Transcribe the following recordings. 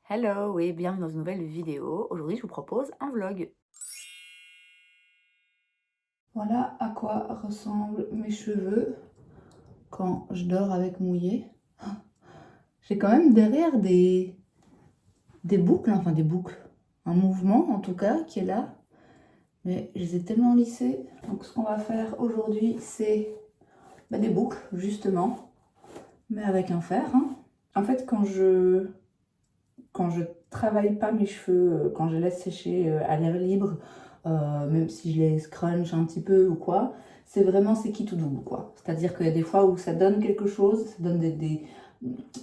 Hello et bienvenue dans une nouvelle vidéo. Aujourd'hui, je vous propose un vlog. Voilà à quoi ressemblent mes cheveux quand je dors avec mouillé. J'ai quand même derrière des boucles, enfin des boucles, un mouvement en tout cas qui est là, mais je les ai tellement lissés. Donc ce qu'on va faire aujourd'hui, c'est des boucles justement, mais avec un fer, hein. En fait, quand je travaille pas mes cheveux, quand je les laisse sécher à l'air libre, même si je les scrunch un petit peu ou quoi, c'est qui tout double quoi. C'est-à-dire qu'il y a des fois où ça donne quelque chose, ça donne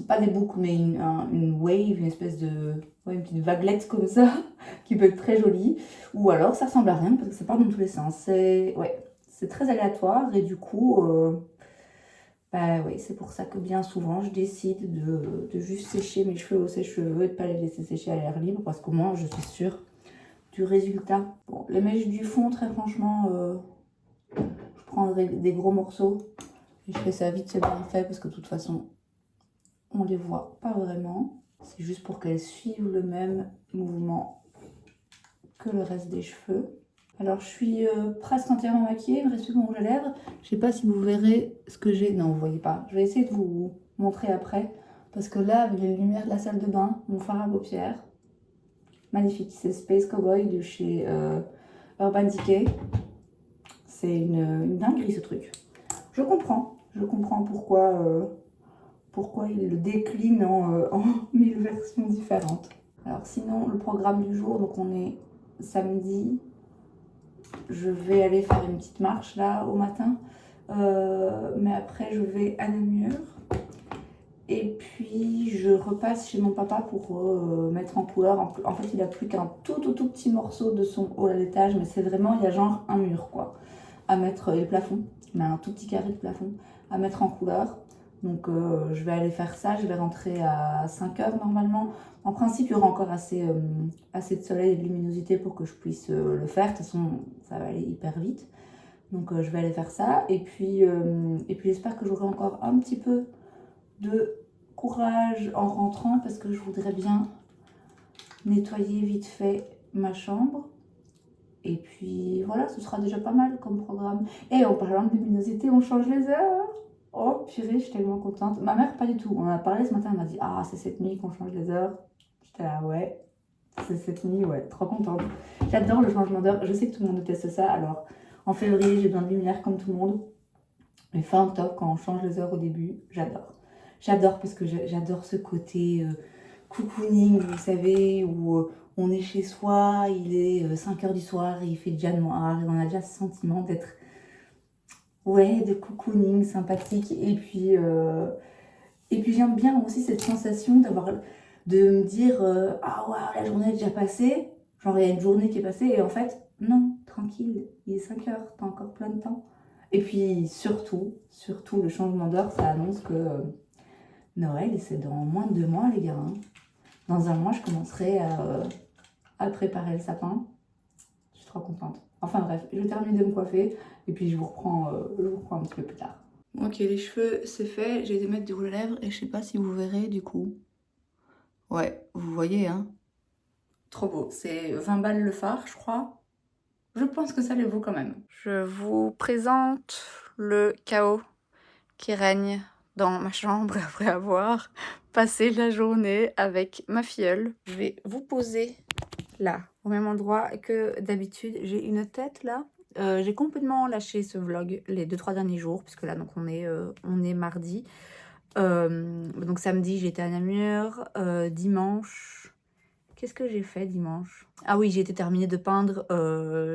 pas des boucles mais une wave, une espèce de, ouais, une petite vaguelette comme ça, qui peut être très jolie, ou alors ça ressemble à rien parce que ça part dans tous les sens. C'est très aléatoire et du coup, oui, c'est pour ça que bien souvent je décide de juste sécher mes cheveux au sèche-cheveux et de ne pas les laisser sécher à l'air libre parce qu'au moins je suis sûre du résultat. Bon, les mèches du fond, très franchement, je prendrai des gros morceaux et je fais ça vite, c'est bien fait parce que de toute façon on les voit pas vraiment. C'est juste pour qu'elles suivent le même mouvement que le reste des cheveux. Alors je suis presque entièrement maquillée, il me reste plus que mon rouge à lèvres. Je sais pas si vous verrez ce que j'ai. Non, vous voyez pas. Je vais essayer de vous montrer après. Parce que là, avec les lumières de la salle de bain, mon fard à paupières, magnifique. C'est Space Cowboy de chez Urban Decay. C'est une dinguerie ce truc. Je comprends pourquoi il le décline en 1000 versions différentes. Alors sinon, le programme du jour, donc on est samedi. Je vais aller faire une petite marche là au matin. Mais après, je vais à Namur. Et puis, je repasse chez mon papa pour mettre en couleur. En fait, il a plus qu'un tout petit morceau de son haut à l'étage. Mais c'est vraiment, il y a genre un mur quoi. À mettre, et le plafond. Il a un tout petit carré de plafond à mettre en couleur. Donc, je vais aller faire ça. Je vais rentrer à 5h normalement. En principe, il y aura encore assez de soleil et de luminosité pour que je puisse le faire. De toute façon, ça va aller hyper vite. Donc je vais aller faire ça. Et puis j'espère que j'aurai encore un petit peu de courage en rentrant parce que je voudrais bien nettoyer vite fait ma chambre. Et puis voilà, ce sera déjà pas mal comme programme. Et en parlant de luminosité, on change les heures. Oh purée, je suis tellement contente. Ma mère, pas du tout. On en a parlé ce matin, elle m'a dit ah, c'est cette nuit qu'on change les heures. J'étais là, ouais, c'est cette nuit, ouais, trop contente. J'adore le changement d'heure. Je sais que tout le monde déteste ça. Alors, en février, j'ai besoin de lumière comme tout le monde. Mais fin octobre, quand on change les heures au début, j'adore. J'adore parce que j'adore ce côté cocooning, vous savez, où on est chez soi, il est 5h du soir, et il fait déjà noir, et on a déjà ce sentiment d'être, ouais, de cocooning sympathique. Et puis j'aime bien aussi cette sensation de me dire ah waouh, la journée est déjà passée. Genre, il y a une journée qui est passée, et en fait, non, tranquille, il est 5h, t'as encore plein de temps. Et puis surtout, le changement d'heure, ça annonce que Noël, c'est dans moins de 2 mois, les gars, hein. Dans un mois, je commencerai à préparer le sapin. Je suis trop contente. Enfin bref, je termine de me coiffer et puis je vous reprends un petit peu plus tard. Ok, les cheveux, c'est fait. J'ai été mettre du rouge à lèvres et je sais pas si vous verrez du coup. Ouais, vous voyez, hein. Trop beau. C'est 20 balles le fard, je crois. Je pense que ça les vaut quand même. Je vous présente le chaos qui règne dans ma chambre après avoir passé la journée avec ma filleule. Je vais vous poser là, au même endroit que d'habitude. J'ai une tête là. J'ai complètement lâché ce vlog les 2-3 derniers jours, puisque là, donc on est mardi. Donc samedi, j'étais à Namur. Dimanche, qu'est-ce que j'ai fait dimanche? Ah oui, j'ai été terminée de peindre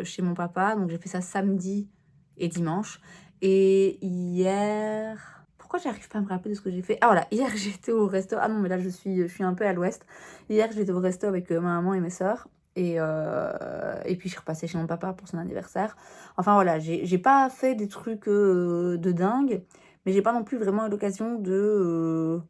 chez mon papa. Donc j'ai fait ça samedi et dimanche. Et hier, pourquoi j'arrive pas à me rappeler de ce que j'ai fait? Ah voilà, hier j'étais au resto. Ah non, mais là je suis un peu à l'ouest. Hier j'étais au resto avec ma maman et mes sœurs. Et puis je suis repassée chez mon papa pour son anniversaire. Enfin voilà, j'ai pas fait des trucs de dingue, mais j'ai pas non plus vraiment eu l'occasion de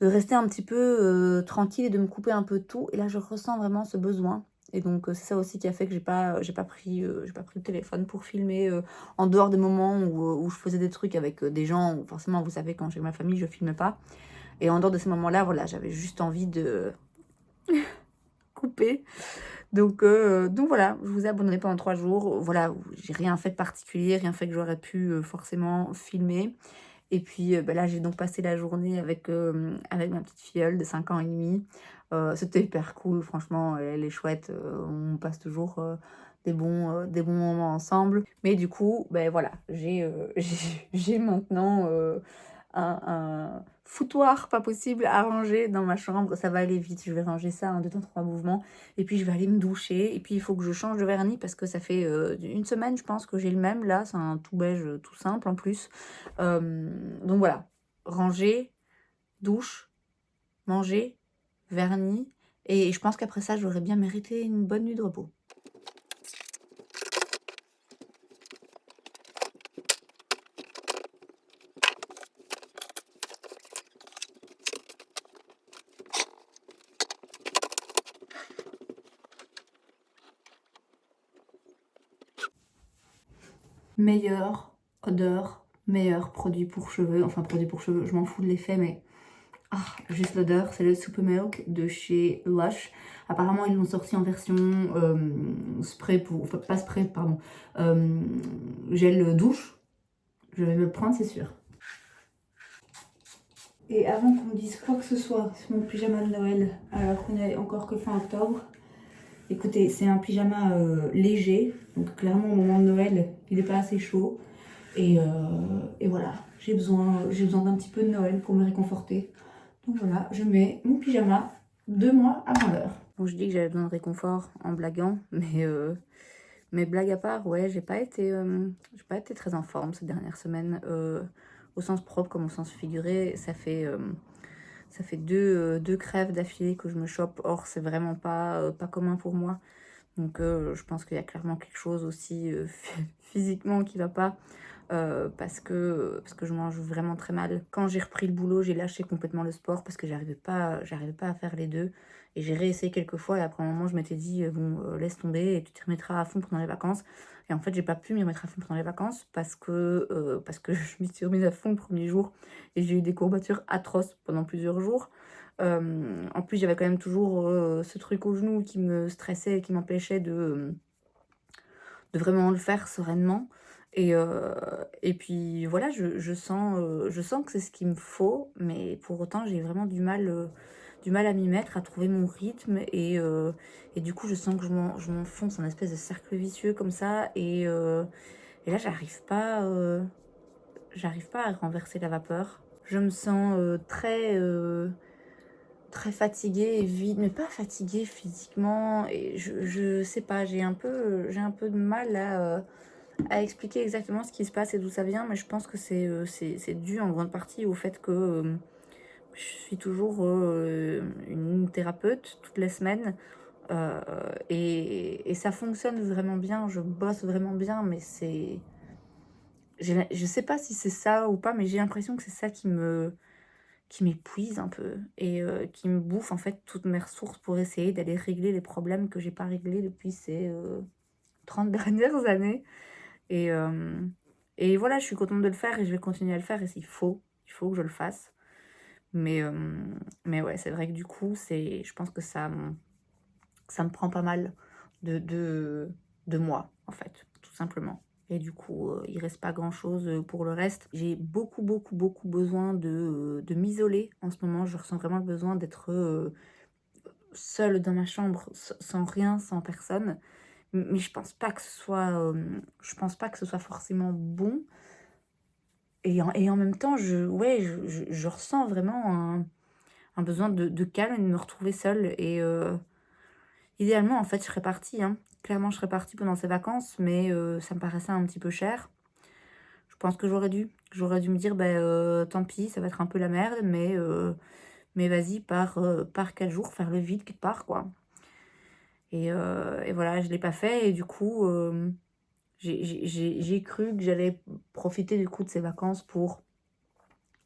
rester un petit peu tranquille et de me couper un peu de tout. Et là, je ressens vraiment ce besoin. Et donc, c'est ça aussi qui a fait que j'ai pas pris le téléphone pour filmer en dehors des moments où je faisais des trucs avec des gens. Où forcément, vous savez, quand j'ai ma famille, je filme pas. Et en dehors de ces moments-là, voilà, j'avais juste envie coupé. Donc voilà, je vous ai abandonné pendant 3 jours. Voilà, j'ai rien fait de particulier, rien fait que j'aurais pu, forcément filmer. Et puis, bah, là, j'ai donc passé la journée avec ma petite filleule de 5 ans et demi. C'était hyper cool, franchement, elle est chouette, on passe toujours, des bons moments ensemble. Mais du coup, beh, voilà, j'ai maintenant, un foutoir pas possible à ranger dans ma chambre. Ça va aller vite, je vais ranger ça en 2 temps 3 mouvements et puis je vais aller me doucher et puis il faut que je change de vernis parce que ça fait, 1 semaine, je pense, que j'ai le même. Là, c'est un tout beige, tout simple en plus. Donc voilà, ranger, douche, manger, vernis et je pense qu'après ça, j'aurais bien mérité une bonne nuit de repos. Meilleure odeur, meilleur produit pour cheveux, enfin produit pour cheveux, je m'en fous de l'effet, mais juste l'odeur, c'est le Super Milk de chez Lush. Apparemment, ils l'ont sorti en version spray pour, enfin pas spray, pardon, gel douche. Je vais me le prendre, c'est sûr. Et avant qu'on me dise quoi que ce soit sur mon pyjama de Noël, alors qu'on est encore que fin octobre, écoutez, c'est un pyjama léger, donc clairement au moment de Noël, il n'est pas assez chaud. Et voilà, j'ai besoin d'un petit peu de Noël pour me réconforter. Donc voilà, je mets mon pyjama 2 mois avant l'heure. Bon, je dis que j'avais besoin de réconfort en blaguant, mais blague à part, ouais, j'ai pas été très en forme ces dernières semaines, au sens propre comme au sens figuré. Ça fait deux crèves d'affilée que je me chope. Or, c'est vraiment pas commun pour moi. Donc, je pense qu'il y a clairement quelque chose aussi physiquement qui va pas. Parce que je mange vraiment très mal. Quand j'ai repris le boulot, j'ai lâché complètement le sport parce que j'arrivais pas à faire les deux. Et j'ai réessayé quelques fois et après un moment, je m'étais dit, bon, laisse tomber et tu t'y remettras à fond pendant les vacances. Et en fait, j'ai pas pu m'y remettre à fond pendant les vacances parce que je m'y suis remise à fond le premier jour et j'ai eu des courbatures atroces pendant plusieurs jours. En plus, j'avais quand même toujours ce truc au genou qui me stressait et qui m'empêchait de vraiment le faire sereinement. Et puis voilà, je sens que c'est ce qu'il me faut, mais pour autant, j'ai vraiment du mal à m'y mettre, à trouver mon rythme. Et du coup, je sens que je m'enfonce en espèce de cercle vicieux comme ça. Et là, j'arrive pas à renverser la vapeur. Je me sens très fatiguée et vide, mais pas fatiguée physiquement. Et je sais pas, j'ai un peu de mal à expliquer exactement ce qui se passe et d'où ça vient, mais je pense que c'est dû en grande partie au fait que je suis toujours une thérapeute toutes les semaines. Et ça fonctionne vraiment bien, je bosse vraiment bien, mais je sais pas si c'est ça ou pas, mais j'ai l'impression que c'est ça qui m'épuise un peu et qui me bouffe en fait toutes mes ressources pour essayer d'aller régler les problèmes que j'ai pas réglés depuis ces 30 dernières années. Et, euh, et voilà, je suis contente de le faire et je vais continuer à le faire et il faut que je le fasse. Mais, euh, mais ouais, c'est vrai que du coup, je pense que ça me prend pas mal de, de, de moi, en fait, tout simplement. Et du coup, il reste pas grand-chose pour le reste. J'ai beaucoup besoin de m'isoler en ce moment. Je ressens vraiment le besoin d'être seule dans ma chambre, sans rien, sans personne. Mais je pense pas que ce soit forcément bon. Et en même temps, ouais, je ressens vraiment un besoin de calme et de me retrouver seule. Idéalement, en fait, je serais partie, hein. Clairement, je serais partie pendant ces vacances, mais ça me paraissait un petit peu cher. Je pense que j'aurais dû me dire, bah, tant pis, ça va être un peu la merde, mais vas-y, pars 4 jours, faire le vide quelque part, quoi. Et voilà, je l'ai pas fait et du coup, j'ai cru que j'allais profiter du coup de ces vacances pour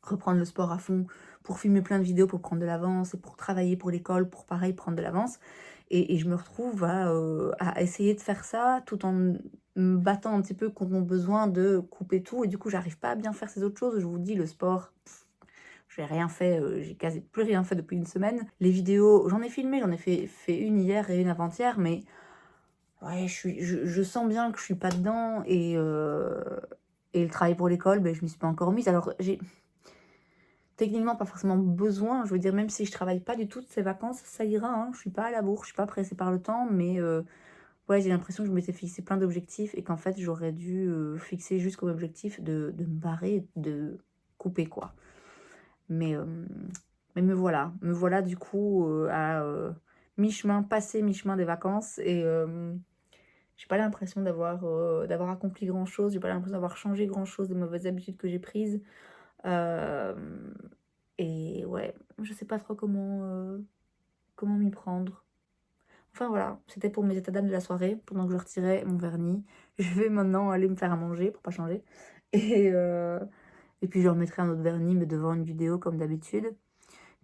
reprendre le sport à fond, pour filmer plein de vidéos, pour prendre de l'avance et pour travailler pour l'école, pour pareil prendre de l'avance. Et je me retrouve à essayer de faire ça tout en me battant un petit peu contre mon besoin de couper tout. Et du coup, j'arrive pas à bien faire ces autres choses. Je vous dis, le sport, j'ai rien fait, j'ai quasi plus rien fait depuis une semaine. Les vidéos, j'en ai filmé, j'en ai fait une hier et une avant-hier, mais ouais, je sens bien que je suis pas dedans et le travail pour l'école, ben, je m'y suis pas encore mise. Alors, j'ai techniquement pas forcément besoin, je veux dire, même si je travaille pas du tout de ces vacances, ça ira, hein. Je suis pas à la bourre, je suis pas pressée par le temps, mais ouais, j'ai l'impression que je m'étais fixé plein d'objectifs et qu'en fait, j'aurais dû fixer juste comme objectif de me barrer, de couper, quoi. Mais, euh, mais me voilà du coup à mi-chemin, passé mi-chemin des vacances et j'ai pas l'impression d'avoir accompli grand-chose, j'ai pas l'impression d'avoir changé grand-chose des mauvaises habitudes que j'ai prises. Euh, et ouais, je sais pas trop comment m'y prendre. Enfin voilà, c'était pour mes états d'âme de la soirée, pendant que je retirais mon vernis. Je vais maintenant aller me faire à manger pour pas changer. Et, euh, et puis je remettrai un autre vernis, mais devant une vidéo comme d'habitude.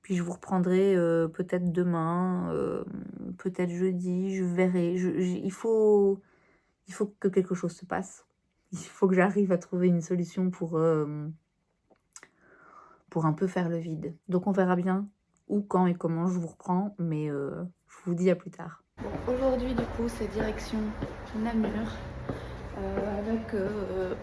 Puis je vous reprendrai peut-être demain, peut-être jeudi, je verrai. Il faut que quelque chose se passe. Il faut que j'arrive à trouver une solution pour un peu faire le vide. Donc on verra bien où, quand et comment je vous reprends, mais je vous dis à plus tard. Bon, aujourd'hui du coup c'est direction Namur, avec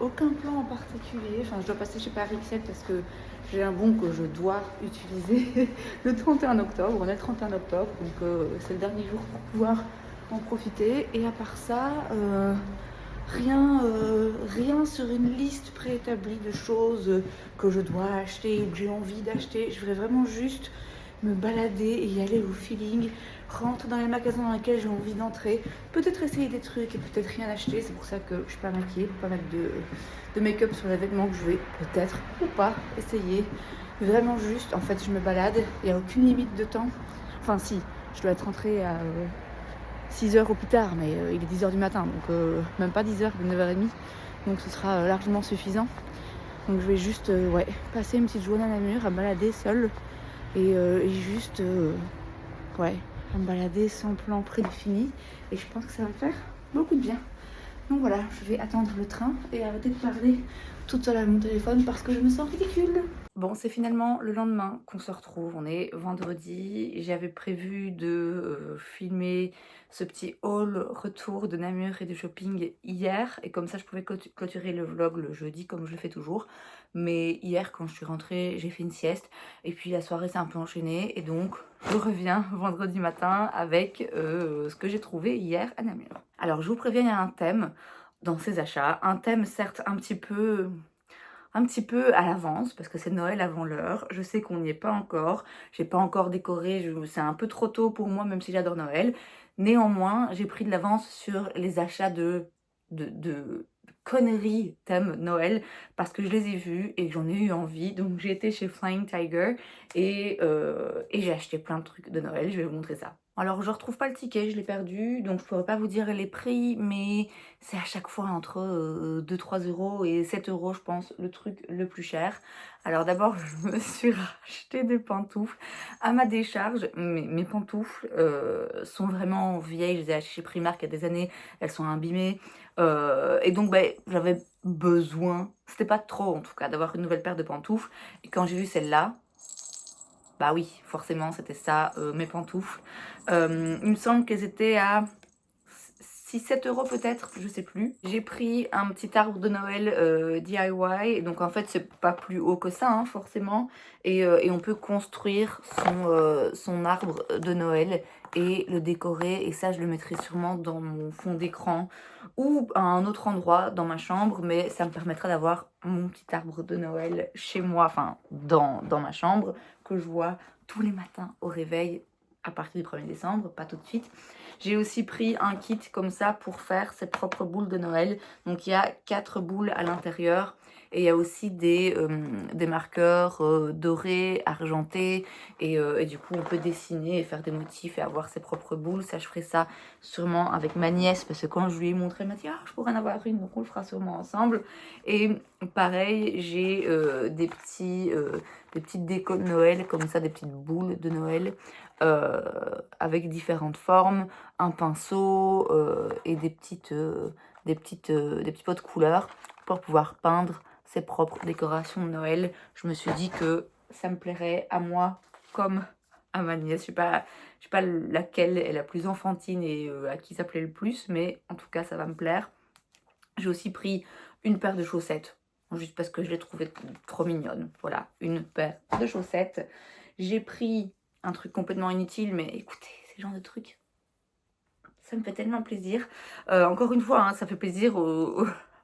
aucun plan en particulier. Enfin je dois passer chez Paris XL parce que j'ai un bon que je dois utiliser le 31 octobre. On est le 31 octobre, donc c'est le dernier jour pour pouvoir en profiter. Et à part ça, rien sur une liste préétablie de choses que je dois acheter ou que j'ai envie d'acheter. Je voudrais vraiment juste me balader et y aller au feeling, rentrer dans les magasins dans lesquels j'ai envie d'entrer, peut-être essayer des trucs et peut-être rien acheter. C'est pour ça que je suis pas maquillée, pour pas mettre de make-up sur les vêtements que je vais peut-être ou pas essayer. Vraiment juste, en fait, je me balade, il n'y a aucune limite de temps. Enfin si, je dois être rentrée à 6h au plus tard, mais il est 10h du matin, donc même pas 10h, 9h30, donc ce sera largement suffisant. Donc je vais juste passer une petite journée à Namur, à me balader seule, et juste à me balader sans plan prédéfini, et je pense que ça va me faire beaucoup de bien. Donc voilà, je vais attendre le train et arrêter de parler toute seule à mon téléphone parce que je me sens ridicule. Bon, c'est finalement le lendemain qu'on se retrouve, on est vendredi. J'avais prévu de filmer ce petit haul retour de Namur et de shopping hier, et comme ça je pouvais clôturer le vlog le jeudi comme je le fais toujours. Mais hier quand je suis rentrée, j'ai fait une sieste, et puis la soirée s'est un peu enchaînée, et donc je reviens vendredi matin avec ce que j'ai trouvé hier à Namur. Alors je vous préviens, il y a un thème dans ces achats, un thème certes un petit peu à l'avance, parce que c'est Noël avant l'heure. Je sais qu'on n'y est pas encore, j'ai pas encore décoré, c'est un peu trop tôt pour moi, même si j'adore Noël. Néanmoins, j'ai pris de l'avance sur les achats de conneries thème Noël, parce que je les ai vus et que j'en ai eu envie. Donc j'ai été chez Flying Tiger et j'ai acheté plein de trucs de Noël, je vais vous montrer ça. Alors je retrouve pas le ticket, je l'ai perdu, donc je pourrais pas vous dire les prix, mais c'est à chaque fois entre 2-3 euros et 7 euros, je pense, le truc le plus cher. Alors d'abord, je me suis racheté des pantoufles à ma décharge. Mes pantoufles sont vraiment vieilles, je les ai achetées chez Primark il y a des années, elles sont abîmées. Et donc j'avais besoin, c'était pas trop en tout cas, d'avoir une nouvelle paire de pantoufles. Et quand j'ai vu celle-là, bah oui, forcément, c'était ça, mes pantoufles. Il me semble qu'elles étaient à 6-7 euros peut-être, je sais plus. J'ai pris un petit arbre de Noël DIY, donc en fait c'est pas plus haut que ça hein, forcément, et on peut construire son arbre de Noël et le décorer, et ça je le mettrai sûrement dans mon fond d'écran ou à un autre endroit dans ma chambre, mais ça me permettra d'avoir mon petit arbre de Noël chez moi, enfin dans ma chambre, que je vois tous les matins au réveil à partir du 1er décembre, pas tout de suite. J'ai aussi pris un kit comme ça pour faire ses propres boules de Noël. Donc il y a 4 boules à l'intérieur, et il y a aussi des marqueurs dorés, argentés, et du coup on peut dessiner et faire des motifs et avoir ses propres boules. Ça, je ferai ça sûrement avec ma nièce, parce que quand je lui ai montré, elle m'a dit ah je pourrais en avoir une, donc on le fera sûrement ensemble. Et pareil, j'ai des petites décos de Noël comme ça, des petites boules de Noël avec différentes formes, un pinceau et des petits pots de couleurs pour pouvoir peindre ses propres décorations de Noël. Je me suis dit que ça me plairait à moi comme à ma nièce. Je sais pas laquelle est la plus enfantine et à qui ça plaît le plus, mais en tout cas, ça va me plaire. J'ai aussi pris une paire de chaussettes, juste parce que je l'ai trouvée trop mignonne. Voilà, une paire de chaussettes. J'ai pris un truc complètement inutile, mais écoutez, c'est le genre de truc, ça me fait tellement plaisir. Encore une fois, hein, ça fait plaisir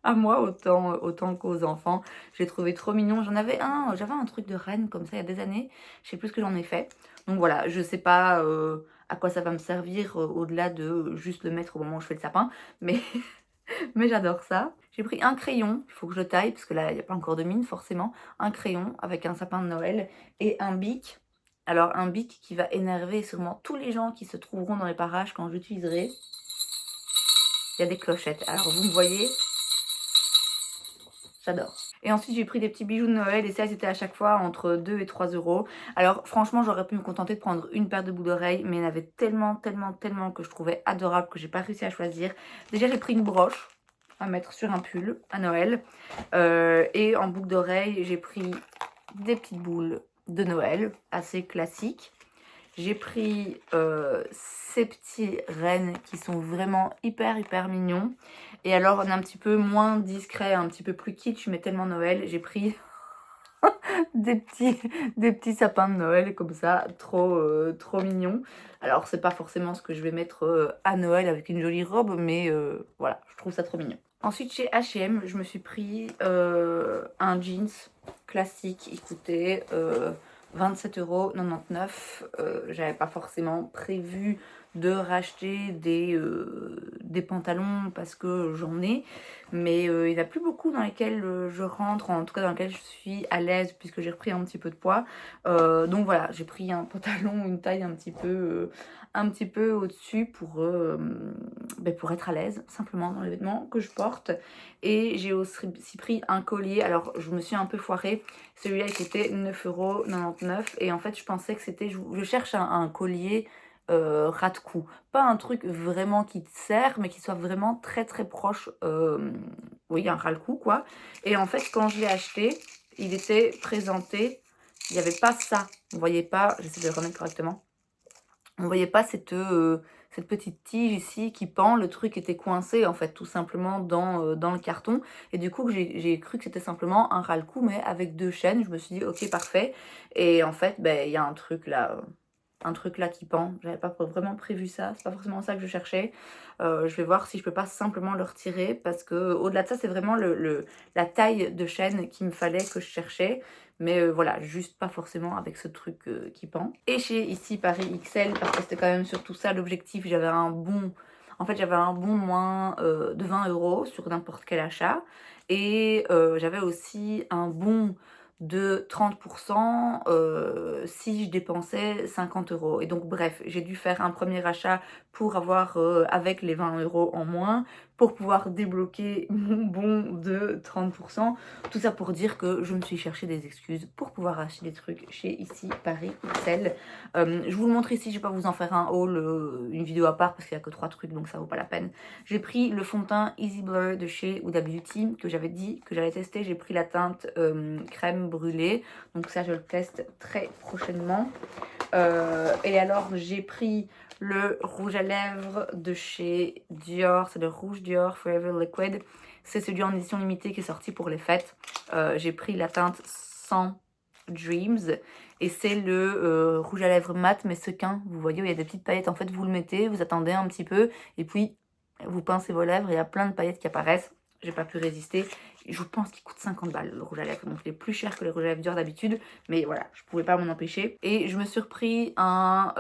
à moi autant qu'aux enfants. Je l'ai trouvé trop mignon. J'avais un truc de reine comme ça il y a des années. Je sais plus ce que j'en ai fait. Donc voilà, je sais pas à quoi ça va me servir au-delà de juste le mettre au moment où je fais le sapin. Mais mais j'adore ça. J'ai pris un crayon, il faut que je le taille parce que là, il n'y a pas encore de mine forcément. Un crayon avec un sapin de Noël et un bic. Alors un bic qui va énerver sûrement tous les gens qui se trouveront dans les parages quand j'utiliserai. Il y a des clochettes. Alors vous me voyez, j'adore. Et ensuite, j'ai pris des petits bijoux de Noël et ça, c'était à chaque fois entre 2 et 3 euros. Alors, franchement, j'aurais pu me contenter de prendre une paire de boucles d'oreilles, mais il y en avait tellement que je trouvais adorable que j'ai pas réussi à choisir. Déjà, j'ai pris une broche à mettre sur un pull à Noël. Et en boucle d'oreilles, j'ai pris des petites boules de Noël, assez classiques. J'ai pris ces petits rennes qui sont vraiment hyper mignons. Et alors, on est un petit peu moins discret, un petit peu plus kitsch, mais tellement Noël. J'ai pris des petits sapins de Noël comme ça, trop mignons. Alors, c'est pas forcément ce que je vais mettre à Noël avec une jolie robe, mais voilà, je trouve ça trop mignon. Ensuite, chez H&M, je me suis pris un jeans classique, il coûtait 27,99 €. J'avais pas forcément prévu de racheter des pantalons parce que j'en ai, mais il n'y en a plus beaucoup dans lesquels je rentre, en tout cas dans lesquels je suis à l'aise puisque j'ai repris un petit peu de poids. Donc voilà, j'ai pris un pantalon, une taille un petit peu au-dessus pour être à l'aise simplement dans les vêtements que je porte. Et j'ai aussi pris un collier. Alors je me suis un peu foirée, celui-là il coûtait 9,99 € et en fait je pensais que c'était, je cherche un collier ras de cou, pas un truc vraiment qui te sert mais qui soit vraiment très proche, oui, un ras le cou quoi. Et en fait quand je l'ai acheté, il était présenté, il n'y avait pas ça, vous voyez pas, j'essaie de le remettre correctement. On voyait pas cette petite tige ici qui pend, le truc était coincé en fait tout simplement dans le carton et du coup j'ai cru que c'était simplement un ras-le-cou mais avec 2 chaînes. Je me suis dit: «OK, parfait» et en fait, il y a un truc là qui pend. J'avais pas vraiment prévu ça, c'est pas forcément ça que je cherchais. Je vais voir si je peux pas simplement le retirer parce qu'au-delà de ça, c'est vraiment la taille de chaîne qu'il me fallait, que je cherchais. Mais voilà, juste pas forcément avec ce truc qui pend. Et chez ici Paris XL, parce que c'était quand même surtout ça l'objectif, j'avais un bon... En fait, j'avais un bon moins de 20 € sur n'importe quel achat. Et j'avais aussi un bon de 30% si je dépensais 50 €. Et donc bref, j'ai dû faire un premier achat pour avoir avec les 20 € en moins, pour pouvoir débloquer mon bon de 30%. Tout ça pour dire que je me suis cherché des excuses pour pouvoir acheter des trucs chez ici Paris XL. Je vous le montre ici, je vais pas vous en faire un haul, une vidéo à part parce qu'il y a que 3 trucs donc ça vaut pas la peine. J'ai pris le fond de teint Easy Blur de chez Huda Beauty que j'avais dit que j'allais tester. J'ai pris la teinte crème brûlée, donc ça je le teste très prochainement. Et alors j'ai pris le rouge à lèvres de chez Dior, c'est le rouge Dior Forever Liquid. C'est celui en édition limitée qui est sorti pour les fêtes. J'ai pris la teinte Sans Dreams et c'est le rouge à lèvres mat mais sequin. Vous voyez où il y a des petites paillettes, en fait vous le mettez, vous attendez un petit peu et puis vous pincez vos lèvres et il y a plein de paillettes qui apparaissent. J'ai pas pu résister. Je pense qu'il coûte 50 balles le rouge à lèvres, donc il est plus cher que les rouges à lèvres Dior d'habitude, mais voilà, je pouvais pas m'en empêcher. Et je me suis repris un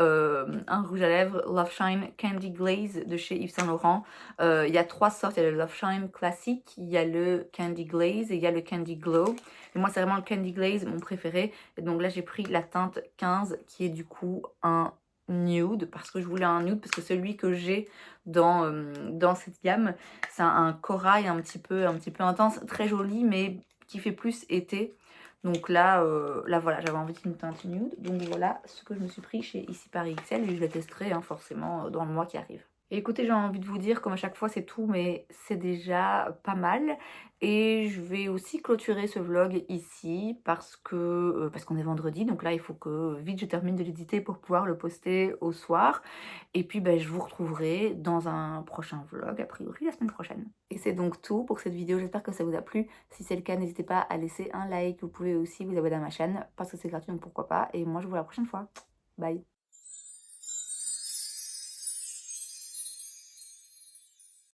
rouge à lèvres Love Shine Candy Glaze de chez Yves Saint Laurent. Il y a 3 sortes, il y a le Love Shine classique, il y a le Candy Glaze et il y a le Candy Glow. Et moi c'est vraiment le Candy Glaze mon préféré. Et donc là j'ai pris la teinte 15 qui est du coup un nude, parce que je voulais un nude, parce que celui que j'ai dans cette gamme, c'est un corail un petit peu intense, très joli, mais qui fait plus été. Donc là voilà, j'avais envie d'une teinte nude. Donc voilà ce que je me suis pris chez ici Paris XL et je le testerai forcément dans le mois qui arrive. Et écoutez, j'ai envie de vous dire, comme à chaque fois, c'est tout, mais c'est déjà pas mal. Et je vais aussi clôturer ce vlog ici parce qu'on est vendredi, donc là, il faut que vite je termine de l'éditer pour pouvoir le poster au soir. Et puis, ben, je vous retrouverai dans un prochain vlog, a priori la semaine prochaine. Et c'est donc tout pour cette vidéo. J'espère que ça vous a plu. Si c'est le cas, n'hésitez pas à laisser un like. Vous pouvez aussi vous abonner à ma chaîne parce que c'est gratuit, donc pourquoi pas. Et moi, je vous vois la prochaine fois. Bye!